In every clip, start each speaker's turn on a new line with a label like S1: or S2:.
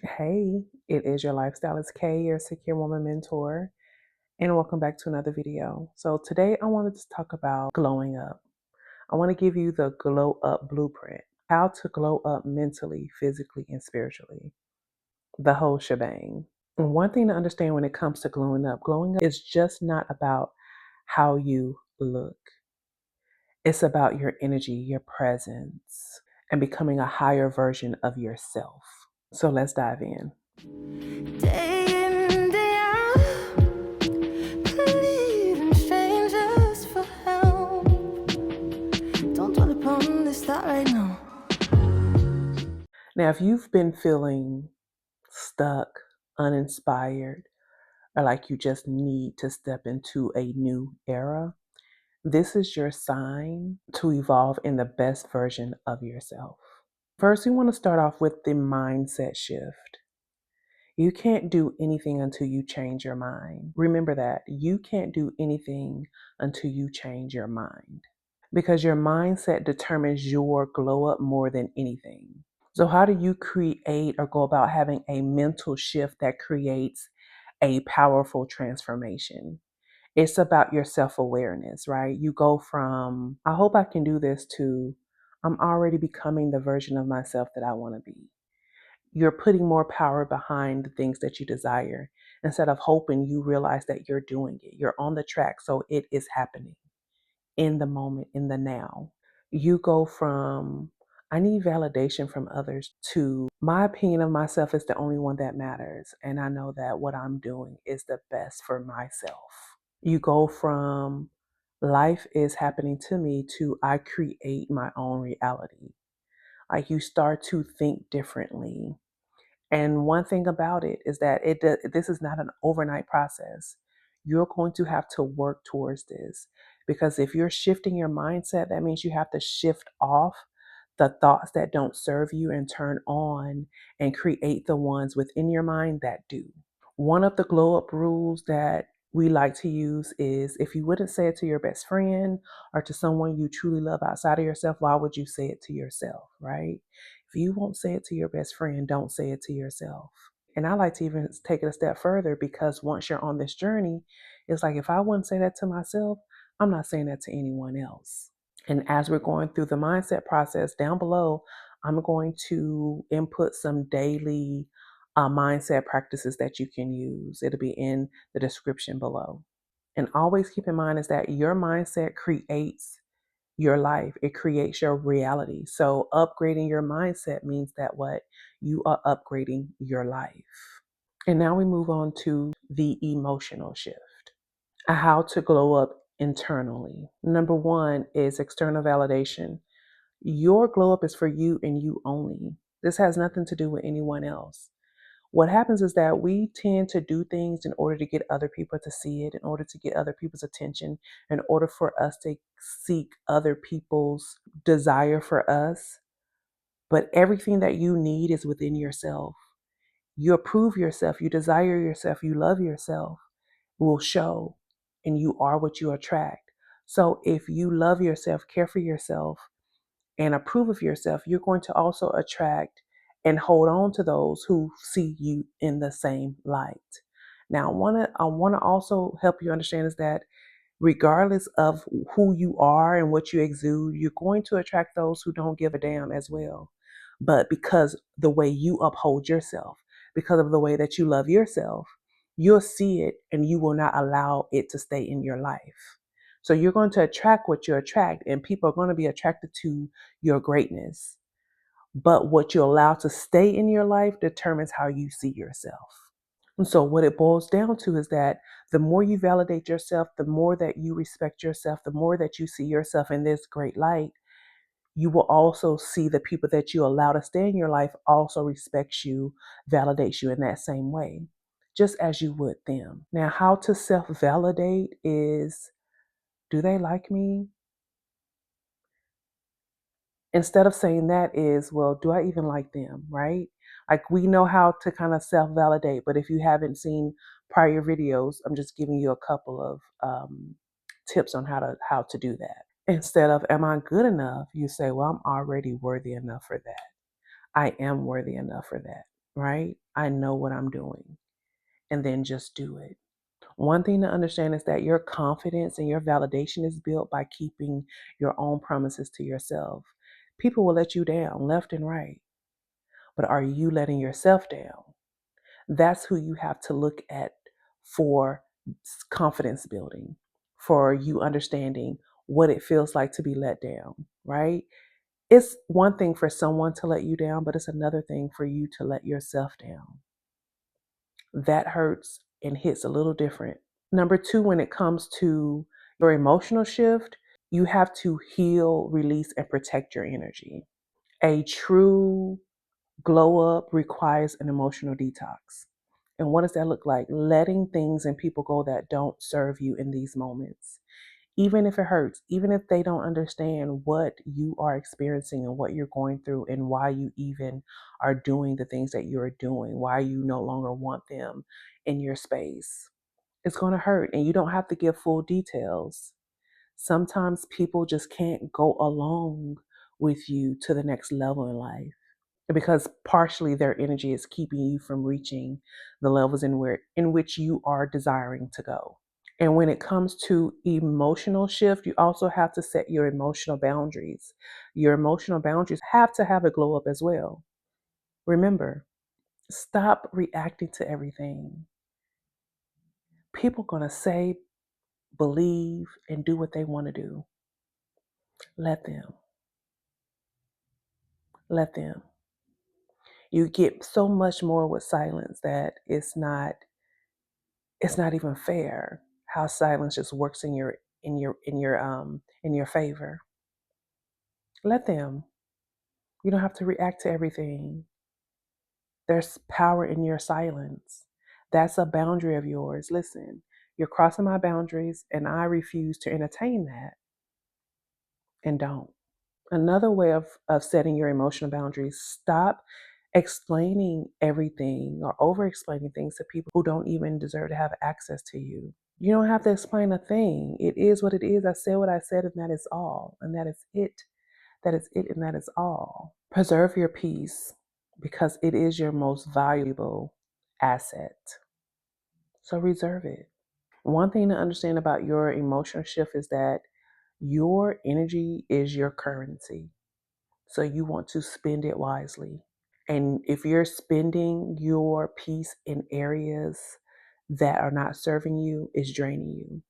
S1: Hey, it is your Lifestylist K, your secure woman mentor, and welcome back to another video. So today I wanted to talk about glowing up. I want to give you the glow up blueprint, how to glow up mentally, physically, and spiritually, the whole shebang. And one thing to understand when it comes to glowing up is just not about how you look. It's about your energy, your presence, and becoming a higher version of yourself. So let's dive in. Day in, day out, pleading strangers for help. Don't dwell upon this thought right now. Now, if you've been feeling stuck, uninspired, or like you just need to step into a new era, this is your sign to evolve in the best version of yourself. First, we want to start off with the mindset shift. You can't do anything until you change your mind. Remember that. You can't do anything until you change your mind because your mindset determines your glow up more than anything. So, how do you create or go about having a mental shift that creates a powerful transformation? It's about your self awareness, right? You go from, I hope I can do this, to, I'm already becoming the version of myself that I want to be. You're putting more power behind the things that you desire. Instead of hoping, you realize that you're doing it. You're on the track, so it is happening in the moment, in the now. You go from, I need validation from others, to, my opinion of myself is the only one that matters. And I know that what I'm doing is the best for myself. You go from, life is happening to me, to, I create my own reality. Like, you start to think differently. And one thing about it is that this is not an overnight process. You're going to have to work towards this, because if you're shifting your mindset, that means you have to shift off the thoughts that don't serve you and turn on and create the ones within your mind that do. One of the glow up rules that we like to use is, if you wouldn't say it to your best friend or to someone you truly love outside of yourself, why would you say it to yourself, right? If you won't say it to your best friend, don't say it to yourself. And I like to even take it a step further, because once you're on this journey, it's like, if I wouldn't say that to myself, I'm not saying that to anyone else. And as we're going through the mindset process down below, I'm going to input some daily mindset practices that you can use. It'll be in the description below. And always keep in mind is that your mindset creates your life. It creates your reality. So upgrading your mindset means that what you are upgrading your life. And now we move on to the emotional shift. How to glow up internally. Number one is external validation. Your glow up is for you and you only. This has nothing to do with anyone else. What happens is that we tend to do things in order to get other people to see it, in order to get other people's attention, in order for us to seek other people's desire for us. But everything that you need is within yourself. You approve yourself, you desire yourself, you love yourself, will show, and you are what you attract. So if you love yourself, care for yourself, and approve of yourself, you're going to also attract and hold on to those who see you in the same light. Now, I want to also help you understand is that regardless of who you are and what you exude, you're going to attract those who don't give a damn as well. But because the way you uphold yourself, because of the way that you love yourself, you'll see it and you will not allow it to stay in your life. So you're going to attract what you attract, and people are going to be attracted to your greatness. But what you allow to stay in your life determines how you see yourself. And so what it boils down to is that the more you validate yourself, the more that you respect yourself, the more that you see yourself in this great light, you will also see the people that you allow to stay in your life also respects you, validates you in that same way, just as you would them. Now, how to self-validate is, do they like me? Instead of saying that is, well, do I even like them, right? Like, we know how to kind of self-validate, but if you haven't seen prior videos, I'm just giving you a couple of tips on how to do that. Instead of, am I good enough? You say, well, I'm already worthy enough for that. I am worthy enough for that, right? I know what I'm doing. And then just do it. One thing to understand is that your confidence and your validation is built by keeping your own promises to yourself. People will let you down left and right, but are you letting yourself down? That's who you have to look at for confidence building, for you understanding what it feels like to be let down, right? It's one thing for someone to let you down, but it's another thing for you to let yourself down. That hurts and hits a little different. Number two, when it comes to your emotional shift, you have to heal, release, and protect your energy. A true glow up requires an emotional detox. And what does that look like? Letting things and people go that don't serve you in these moments. Even if it hurts, even if they don't understand what you are experiencing and what you're going through and why you even are doing the things that you're doing, why you no longer want them in your space. It's going to hurt, and you don't have to give full details. Sometimes people just can't go along with you to the next level in life because partially their energy is keeping you from reaching the levels in which you are desiring to go. And when it comes to emotional shift, you also have to set your emotional boundaries. Your emotional boundaries have to have a glow up as well. Remember, stop reacting to everything. People going to say, believe, and do what they want to do. Let them. Let them. You get so much more with silence that it's not even fair how silence just works in your favor. Let them. You don't have to react to everything. There's power in your silence. That's a boundary of yours. Listen, you're crossing my boundaries and I refuse to entertain that. And don't. Another way of setting your emotional boundaries, stop explaining everything or over explaining things to people who don't even deserve to have access to you. You don't have to explain a thing. It is what it is. I said what I said, and that is all. And that is it. That is it, and that is all. Preserve your peace because it is your most valuable asset. So reserve it. One thing to understand about your emotional shift is that your energy is your currency. So you want to spend it wisely. And if you're spending your peace in areas that are not serving you, it's draining you.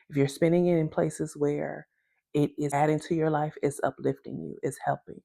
S1: If you're spending it in places where it is adding to your life, it's uplifting you, it's helping.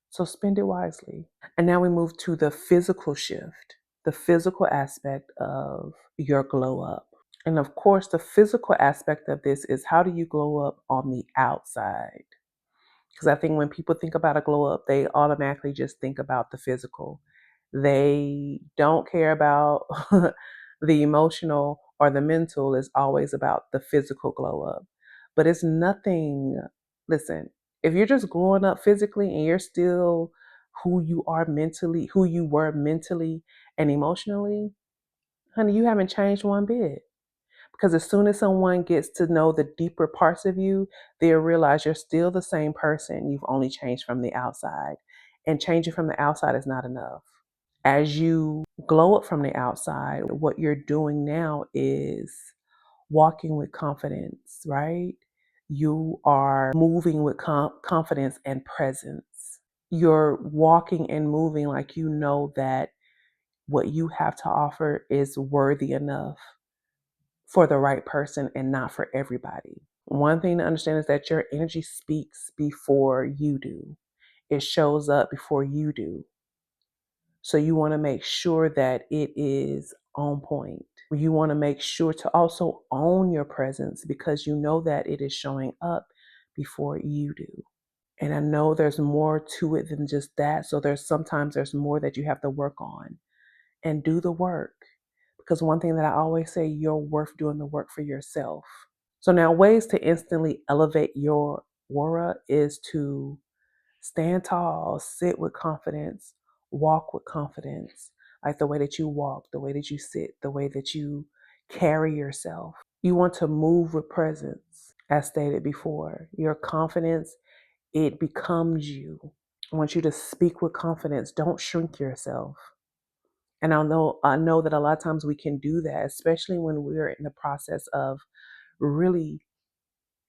S1: So spend it wisely. And now we move to the physical shift, the physical aspect of your glow up. And of course, the physical aspect of this is how do you glow up on the outside? Because I think when people think about a glow up, they automatically just think about the physical. They don't care about the emotional or the mental. It's always about the physical glow up. But it's nothing, listen, if you're just glowing up physically and you're still who you are mentally, who you were mentally and emotionally, honey, you haven't changed one bit. Because as soon as someone gets to know the deeper parts of you, they'll realize you're still the same person. You've only changed from the outside. And changing from the outside is not enough. As you glow up from the outside, what you're doing now is walking with confidence, right? You are moving with confidence and presence. You're walking and moving like you know that what you have to offer is worthy enough for the right person and not for everybody. One thing to understand is that your energy speaks before you do. It shows up before you do. So you want to make sure that it is on point. You want to make sure to also own your presence because you know that it is showing up before you do. And I know there's more to it than just that. So there's more that you have to work on and do the work. Because one thing that I always say, you're worth doing the work for yourself. So now ways to instantly elevate your aura is to stand tall, sit with confidence, walk with confidence, like the way that you walk, the way that you sit, the way that you carry yourself. You want to move with presence, as stated before. Your confidence, it becomes you. I want you to speak with confidence. Don't shrink yourself. And I know that a lot of times we can do that, especially when we're in the process of really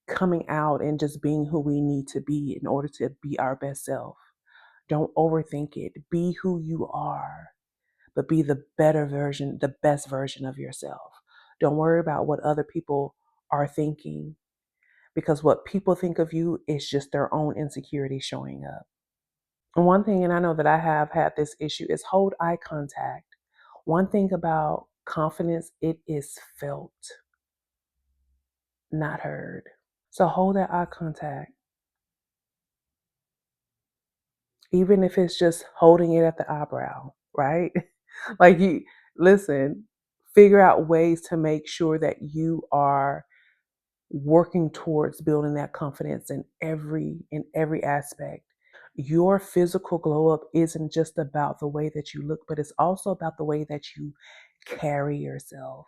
S1: coming out and just being who we need to be in order to be our best self. Don't overthink it. Be who you are, but be the better version, the best version of yourself. Don't worry about what other people are thinking, because what people think of you is just their own insecurity showing up. And one thing, and I know that I have had this issue, is hold eye contact. One thing about confidence, it is felt, not heard. So hold that eye contact, even if it's just holding it at the eyebrow, right? Like, you listen, figure out ways to make sure that you are working towards building that confidence in every aspect. Your physical glow up isn't just about the way that you look, but it's also about the way that you carry yourself.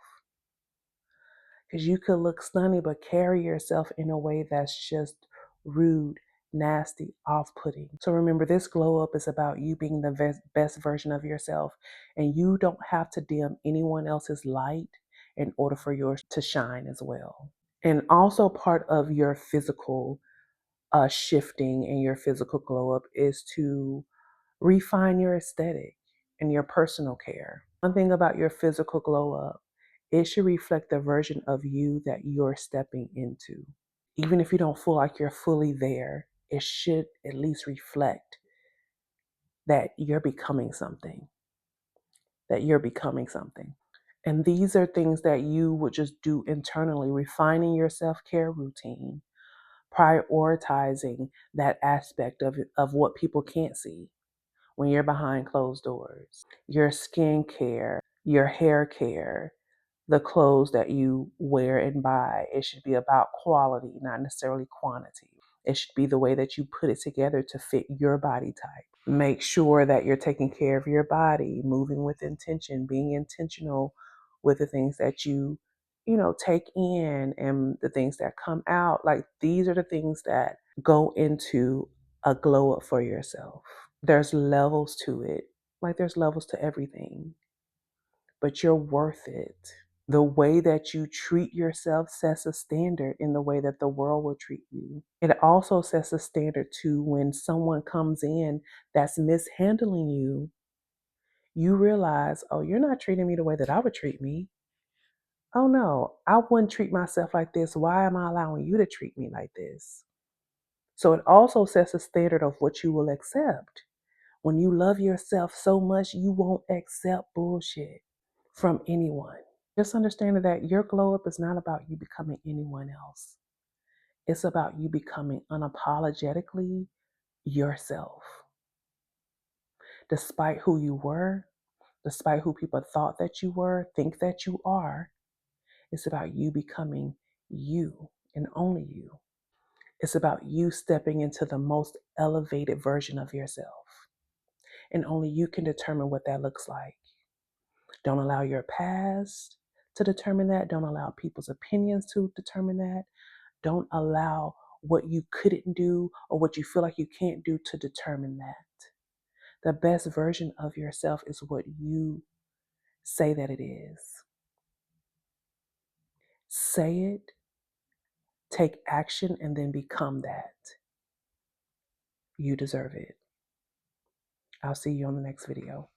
S1: Because you could look stunning, but carry yourself in a way that's just rude, nasty, off putting. So remember, this glow up is about you being the best version of yourself. And you don't have to dim anyone else's light in order for yours to shine as well. And also, part of your physical shifting and your physical glow up is to refine your aesthetic and your personal care. One thing about your physical glow up, it should reflect the version of you that you're stepping into. Even if you don't feel like you're fully there, it should at least reflect that you're becoming something, that you're becoming something. And these are things that you would just do internally, refining your self care routine, prioritizing that aspect of what people can't see when you're behind closed doors. Your skin care, your hair care, the clothes that you wear and buy. It should be about quality, not necessarily quantity. It should be the way that you put it together to fit your body type. Make sure that you're taking care of your body, moving with intention, being intentional with the things that you take in and the things that come out. Like, these are the things that go into a glow up for yourself. There's levels to it. Like, there's levels to everything, but you're worth it. The way that you treat yourself sets a standard in the way that the world will treat you. It also sets a standard to when someone comes in that's mishandling you, you realize, oh, you're not treating me the way that I would treat me. Oh no, I wouldn't treat myself like this. Why am I allowing you to treat me like this? So it also sets a standard of what you will accept. When you love yourself so much, you won't accept bullshit from anyone. Just understanding that your glow up is not about you becoming anyone else. It's about you becoming unapologetically yourself. Despite who you were, despite who people thought that you were, think that you are, it's about you becoming you and only you. It's about you stepping into the most elevated version of yourself. And only you can determine what that looks like. Don't allow your past to determine that. Don't allow people's opinions to determine that. Don't allow what you couldn't do or what you feel like you can't do to determine that. The best version of yourself is what you say that it is. Say it, take action, and then become that. You deserve it. I'll see you on the next video.